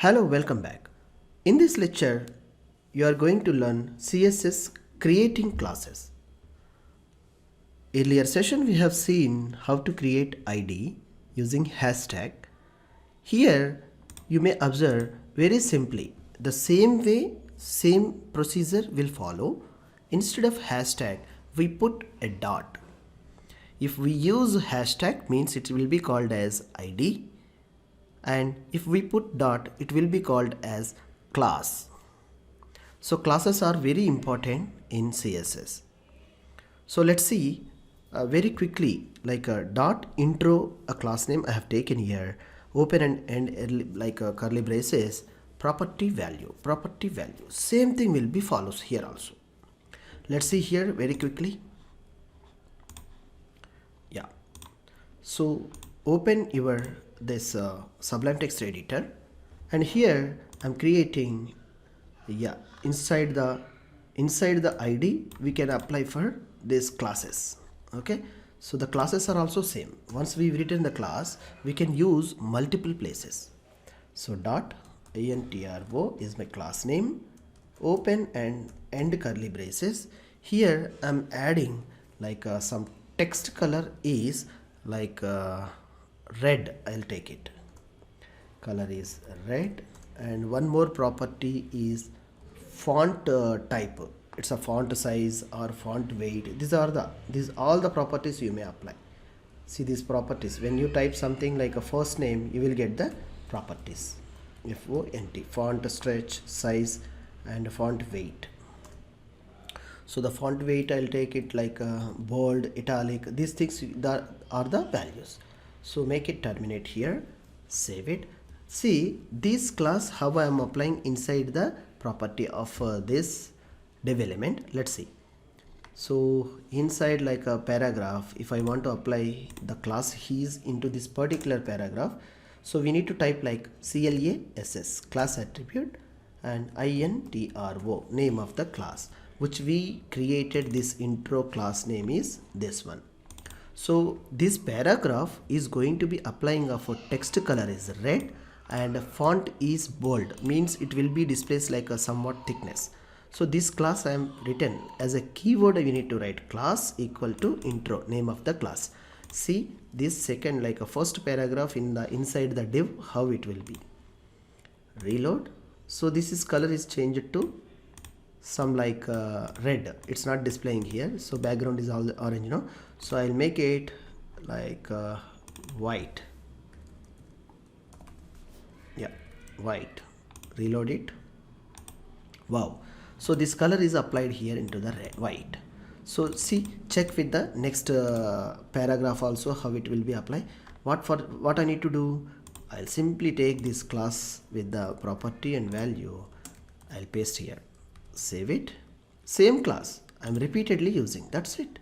Hello, welcome back. In this lecture, you are going to learn CSS creating classes. Earlier session we have seen how to create ID using hashtag. Here you may observe very simply the same way, same procedure will follow. Instead of hashtag we put a dot. If we use hashtag means it will be called as ID, and if we put dot it will be called as class. So classes are very important in CSS. So let's see very quickly, like a dot intro, a class name I have taken here, open and end like a curly braces, property value, same thing will be follows here also. Let's see here very quickly. Yeah, so open your this Sublime Text Editor, and here I'm creating, inside the ID we can apply for these classes. Okay, so the classes are also same. Once we've written the class, we can use multiple places. So dot intro is my class name, open and end curly braces. Here I'm adding like some text color is like red. I'll take it, color is red, and one more property is font type. It's a font size or font weight. These all the properties you may apply. See these properties, when you type something like a first name you will get the properties, font, font stretch, size and font weight. So the font weight I'll take it like bold, italic. These things are the values. So make it terminate here, save it. See this class how I am applying inside the property of this development. Let's see. So inside like a paragraph, if I want to apply the class he's into this particular paragraph, so we need to type like class, class attribute, and intro, name of the class, which we created. This intro class name is this one. So this paragraph is going to be applying of a text color is red and font is bold, means it will be displayed like a somewhat thickness. So this class I am written as a keyword. We need to write class equal to intro, name of the class. See this second like a first paragraph in the inside the div, how it will be. Reload. So this is color is changed to some like red. It's not displaying here, so background is all orange, so I'll make it like white. Yeah, white. Reload it. Wow, so this color is applied here into the red, white. So see, check with the next paragraph also how it will be applied. What I need to do, I'll simply take this class with the property and value, I'll paste here, save it. Same class I'm repeatedly using, that's it.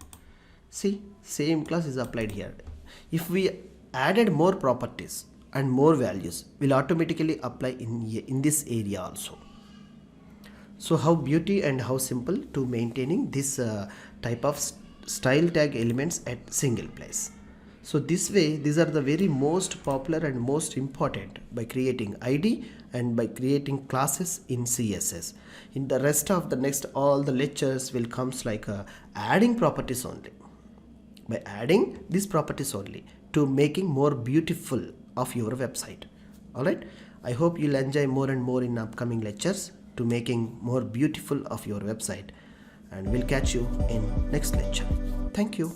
See, same class is applied here. If we added more properties and more values, will automatically apply in this area also. So how beauty and how simple to maintaining this type of style tag elements at single place. So this way, these are the very most popular and most important by creating ID and by creating classes in CSS. In the rest of the next, all the lectures will comes like adding properties only. By adding these properties only to making more beautiful of your website. Alright, I hope you'll enjoy more and more in upcoming lectures to making more beautiful of your website, and we'll catch you in next lecture. Thank you.